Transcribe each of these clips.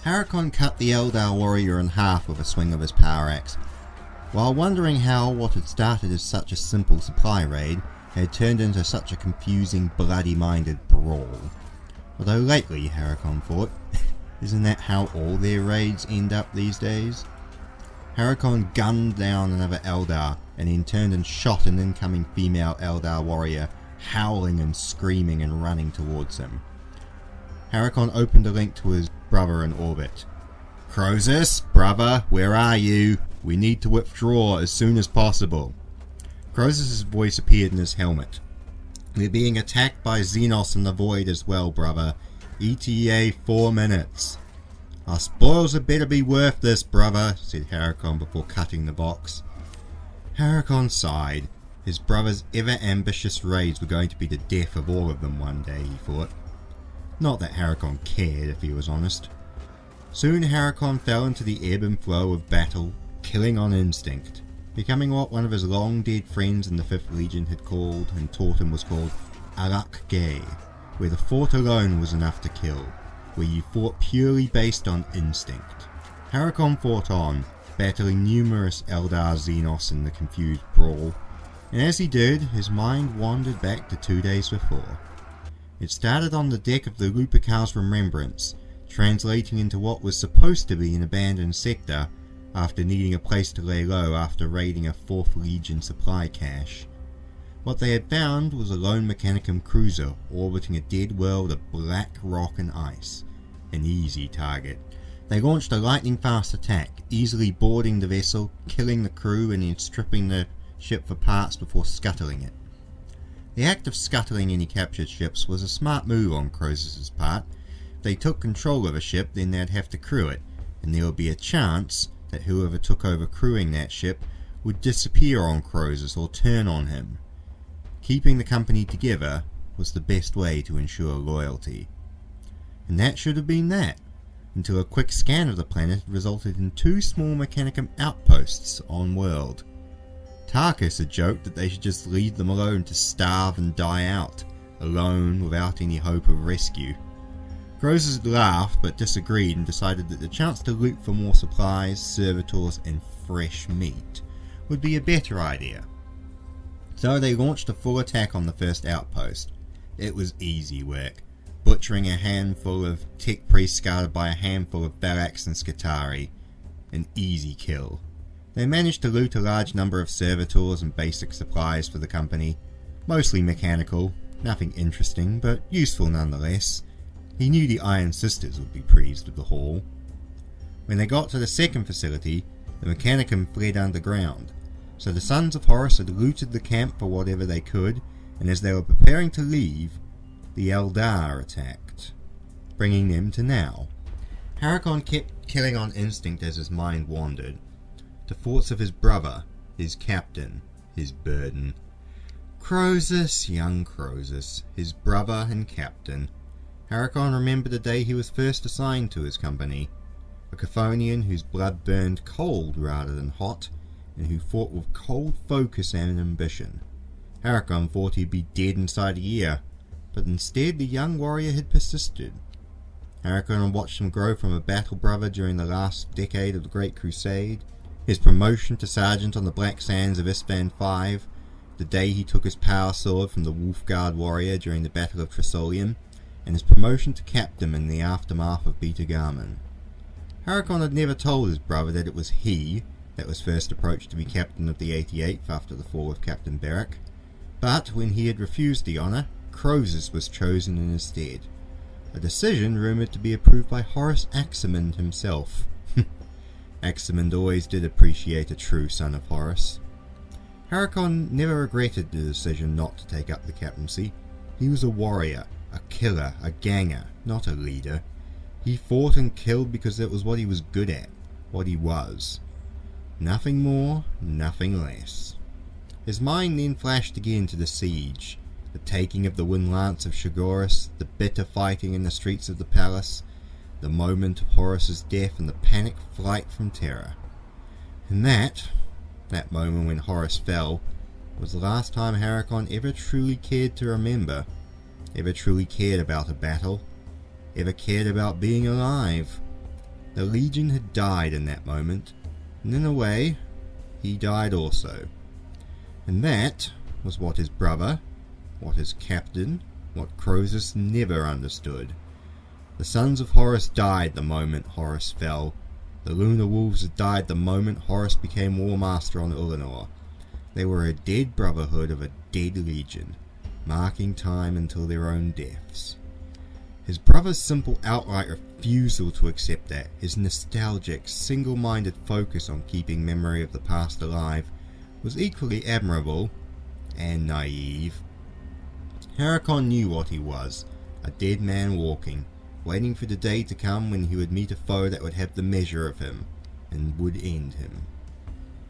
Haricon cut the Eldar warrior in half with a swing of his power axe, while wondering how what had started as such a simple supply raid had turned into such a confusing, bloody-minded brawl. Although lately, Haricon thought, isn't that how all their raids end up these days? Haricon gunned down another Eldar and then turned and shot an incoming female Eldar warrior, howling and screaming and running towards him. Haricon opened a link to his brother in orbit. "Croesus, brother, where are you? We need to withdraw as soon as possible." Croesus' voice appeared in his helmet. "We're being attacked by Xenos in the void as well, brother. ETA 4 minutes. Our spoils had better be worth this, brother," said Haricon before cutting the box. Haricon sighed. His brother's ever-ambitious raids were going to be the death of all of them one day, he thought. Not that Haricon cared, if he was honest. Soon Haricon fell into the ebb and flow of battle, killing on instinct, becoming what one of his long-dead friends in the 5th Legion had called and taught him was called Arak Gay, where the thought alone was enough to kill, where you fought purely based on instinct. Haricon fought on, battling numerous Eldar Xenos in the confused brawl, and as he did, his mind wandered back to 2 days before. It started on the deck of the Lupercal's Remembrance, translating into what was supposed to be an abandoned sector after needing a place to lay low after raiding a 4th Legion supply cache. What they had found was a lone Mechanicum cruiser orbiting a dead world of black rock and ice, an easy target. They launched a lightning-fast attack, easily boarding the vessel, killing the crew and then stripping the ship for parts before scuttling it. The act of scuttling any captured ships was a smart move on Croesus' part. If they took control of a ship, then they'd have to crew it, and there would be a chance that whoever took over crewing that ship would disappear on Croesus or turn on him. Keeping the company together was the best way to ensure loyalty. And that should have been that, until a quick scan of the planet resulted in 2 small Mechanicum outposts on world. Tarkus had joked that they should just leave them alone to starve and die out, alone without any hope of rescue. Croesus laughed but disagreed and decided that the chance to loot for more supplies, servitors and fresh meat would be a better idea. So they launched a full attack on the first outpost. It was easy work, butchering a handful of tech priests guarded by a handful of Valax and Skitarii. An easy kill. They managed to loot a large number of servitors and basic supplies for the company, mostly mechanical, nothing interesting, but useful nonetheless. He knew the Iron Sisters would be pleased with the haul. When they got to the second facility, the Mechanicum fled underground, so the Sons of Horus had looted the camp for whatever they could, and as they were preparing to leave, the Eldar attacked, bringing them to now. Haricon kept killing on instinct as his mind wandered. The thoughts of his brother, his captain, his burden. Croesus, young Croesus, his brother and captain. Haricon remembered the day he was first assigned to his company. A Chthonian whose blood burned cold rather than hot, and who fought with cold focus and ambition. Haricon thought he'd be dead inside a year, but instead the young warrior had persisted. Haricon watched him grow from a battle brother during the last decade of the Great Crusade, his promotion to sergeant on the black sands of Isstvan V, the day he took his power sword from the Wolfguard warrior during the Battle of Trisolium, and his promotion to captain in the aftermath of Beta Garmin. Haricon had never told his brother that it was he that was first approached to be captain of the 88th after the fall of Captain Beric, but when he had refused the honour, Croesus was chosen in his stead, a decision rumoured to be approved by Horus Aximand himself. Aximand always did appreciate a true son of Horus. Haricon never regretted the decision not to take up the captaincy. He was a warrior, a killer, a ganger, not a leader. He fought and killed because that was what he was good at, what he was. Nothing more, nothing less. His mind then flashed again to the siege, the taking of the Windlance of Shagoras, the bitter fighting in the streets of the palace, the moment of Horus's death and the panic flight from Terra. And that moment when Horus fell, was the last time Haricon ever truly cared to remember, ever truly cared about a battle, ever cared about being alive. The Legion had died in that moment, and in a way, he died also. And that was what his brother, what his captain, what Croesus never understood. The Sons of Horus died the moment Horus fell. The Lunar Wolves had died the moment Horus became War Master on Ulanor. They were a dead brotherhood of a dead legion, marking time until their own deaths. His brother's simple outright refusal to accept that, his nostalgic, single-minded focus on keeping memory of the past alive, was equally admirable and naive. Haricon knew what he was, a dead man walking, waiting for the day to come when he would meet a foe that would have the measure of him, and would end him.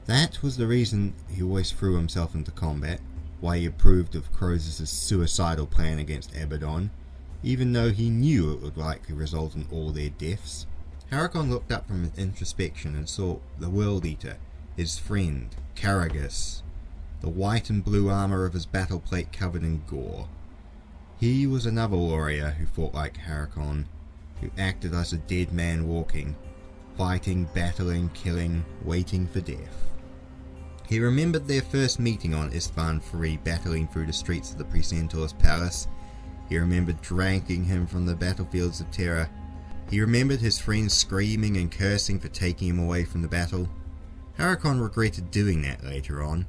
That was the reason he always threw himself into combat, why he approved of Croesus' suicidal plan against Abaddon, even though he knew it would likely result in all their deaths. Haricon looked up from his introspection and saw the World Eater, his friend, Caragus, the white and blue armour of his battle plate covered in gore. He was another warrior who fought like Haricon, who acted as a dead man walking, fighting, battling, killing, waiting for death. He remembered their first meeting on Isstvan III, battling through the streets of the Precentaur's palace. He remembered dragging him from the battlefields of Terra. He remembered his friends screaming and cursing for taking him away from the battle. Haricon regretted doing that later on.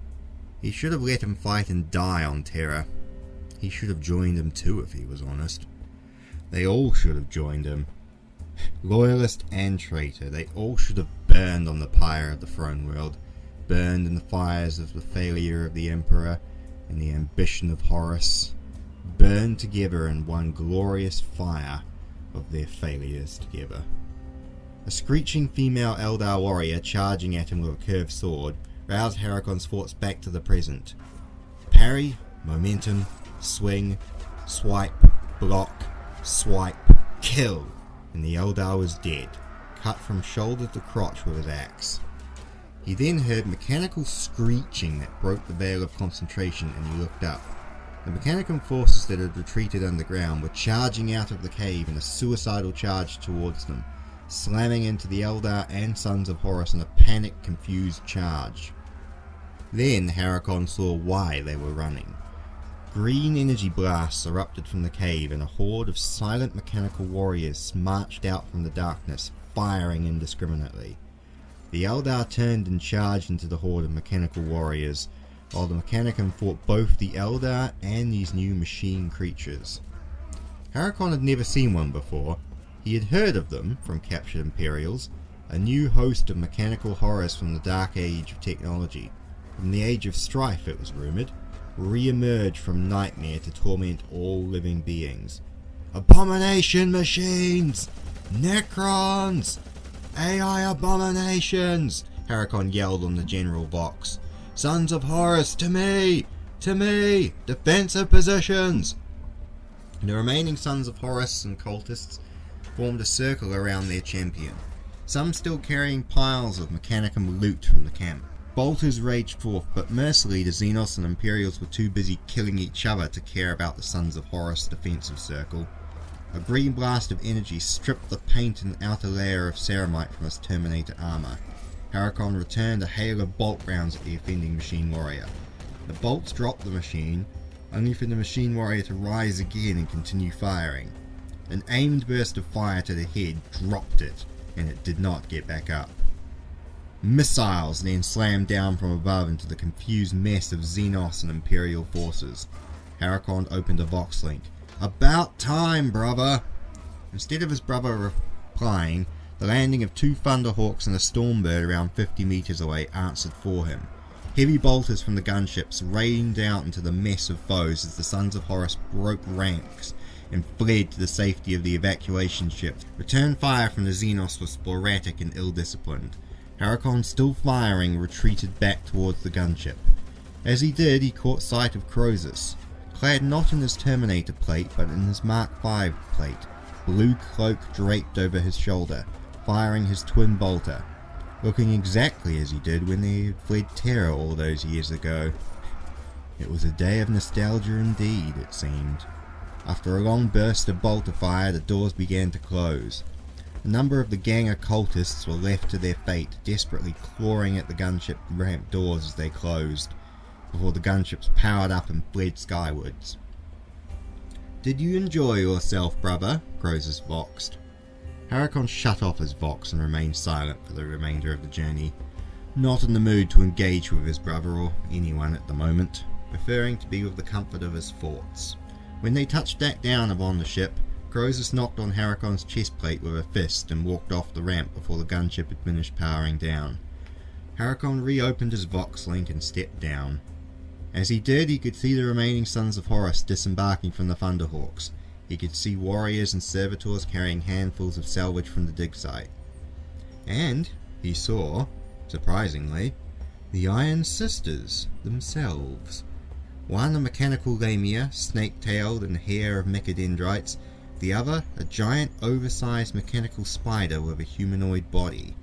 He should have let him fight and die on Terra. He should have joined him too, if he was honest. They all should have joined him. Loyalist and traitor, they all should have burned on the pyre of the throne world, burned in the fires of the failure of the Emperor and the ambition of Horus, burned together in one glorious fire of their failures together. A screeching female Eldar warrior charging at him with a curved sword roused Haricon's thoughts back to the present. Parry, momentum, swing, swipe, block, swipe, kill, and the Eldar was dead, cut from shoulder to crotch with his axe. He then heard mechanical screeching that broke the veil of concentration, and he looked up. The Mechanicum forces that had retreated underground were charging out of the cave in a suicidal charge towards them, slamming into the Eldar and Sons of Horus in a panicked, confused charge. Then Haricon saw why they were running. Green energy blasts erupted from the cave, and a horde of silent mechanical warriors marched out from the darkness, firing indiscriminately. The Eldar turned and charged into the horde of mechanical warriors, while the Mechanicum fought both the Eldar and these new machine creatures. Haricon had never seen one before. He had heard of them from captured Imperials, a new host of mechanical horrors from the dark age of technology. From the age of strife, it was rumoured, re-emerged from nightmare to torment all living beings. Abomination machines! Necrons! AI abominations! Haricon yelled on the general box. Sons of Horus, to me! To me! Defensive positions! The remaining Sons of Horus and cultists formed a circle around their champion, some still carrying piles of Mechanicum loot from the camp. Bolters raged forth, but mercifully the Xenos and Imperials were too busy killing each other to care about the Sons of Horus' defensive circle. A green blast of energy stripped the paint and outer layer of ceramite from his Terminator armour. Haricon returned a hail of bolt rounds at the offending machine warrior. The bolts dropped the machine, only for the machine warrior to rise again and continue firing. An aimed burst of fire to the head dropped it, and it did not get back up. Missiles then slammed down from above into the confused mess of Xenos and Imperial forces. Haricon opened a Vox link. About time, brother! Instead of his brother replying, the landing of 2 Thunderhawks and a Stormbird around 50 meters away answered for him. Heavy bolters from the gunships rained out into the mess of foes as the Sons of Horus broke ranks and fled to the safety of the evacuation ships. Return fire from the Xenos was sporadic and ill-disciplined. Haricon, still firing, retreated back towards the gunship. As he did, he caught sight of Croesus, clad not in his Terminator plate but in his Mark V plate, blue cloak draped over his shoulder, firing his twin bolter, looking exactly as he did when they had fled Terra all those years ago. It was a day of nostalgia indeed, it seemed. After a long burst of bolter fire, the doors began to close. A number of the gang of cultists were left to their fate, desperately clawing at the gunship ramp doors as they closed, before the gunships powered up and fled skywards. "Did you enjoy yourself, brother?" Croesus voxed. Haricon shut off his vox and remained silent for the remainder of the journey, not in the mood to engage with his brother or anyone at the moment, preferring to be with the comfort of his thoughts. When they touched back down upon the ship, Croesus knocked on Haricon's chest plate with a fist and walked off the ramp before the gunship had finished powering down. Haricon reopened his vox link and stepped down. As he did, he could see the remaining Sons of Horus disembarking from the Thunderhawks. He could see warriors and servitors carrying handfuls of salvage from the dig site. And he saw, surprisingly, the Iron Sisters themselves. One a mechanical lamia, snake-tailed and hair of mechadendrites, the other a giant oversized mechanical spider with a humanoid body.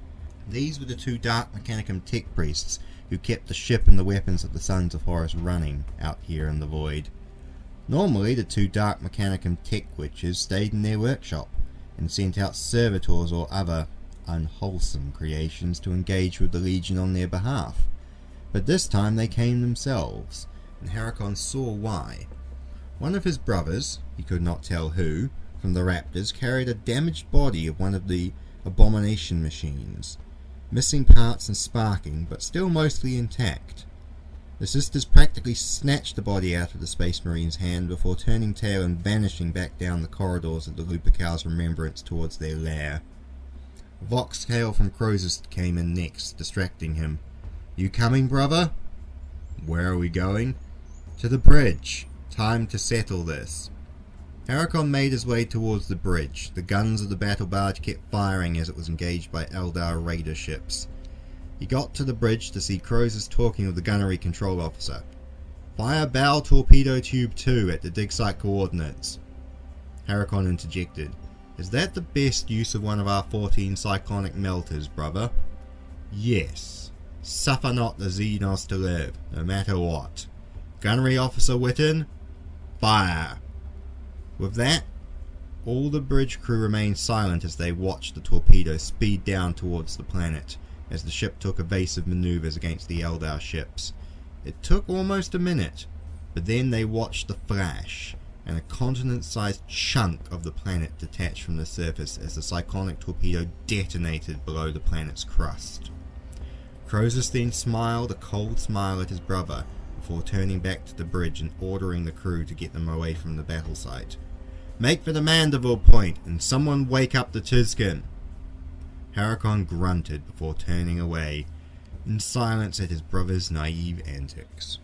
These were the two Dark Mechanicum tech priests who kept the ship and the weapons of the Sons of Horus running out here in the void. Normally the two Dark Mechanicum tech witches stayed in their workshop and sent out servitors or other unwholesome creations to engage with the Legion on their behalf. But this time they came themselves, and Haricon saw why. One of his brothers, he could not tell who, from the Raptors, carried a damaged body of one of the abomination machines, missing parts and sparking, but still mostly intact. The sisters practically snatched the body out of the Space Marine's hand before turning tail and vanishing back down the corridors of the Lupercal's remembrance towards their lair. A vox hail from Croesus came in next, distracting him. "You coming, brother?" "Where are we going?" "To the bridge. Time to settle this." Haricon made his way towards the bridge. The guns of the battle barge kept firing as it was engaged by Eldar raider ships. He got to the bridge to see Croesus talking with the gunnery control officer. "Fire bow torpedo tube 2 at the dig site coordinates." Haricon interjected. "Is that the best use of one of our 14 cyclonic melters, brother?" "Yes. Suffer not the Xenos to live, no matter what. Gunnery officer Witten, fire." With that, all the bridge crew remained silent as they watched the torpedo speed down towards the planet, as the ship took evasive maneuvers against the Eldar ships. It took almost a minute, but then they watched the flash, and a continent-sized chunk of the planet detached from the surface as the cyclonic torpedo detonated below the planet's crust. Croesus then smiled a cold smile at his brother, before turning back to the bridge and ordering the crew to get them away from the battle site. "Make for the Mandeville point, and someone wake up the Tizkin." Haricon grunted before turning away, in silence at his brother's naive antics.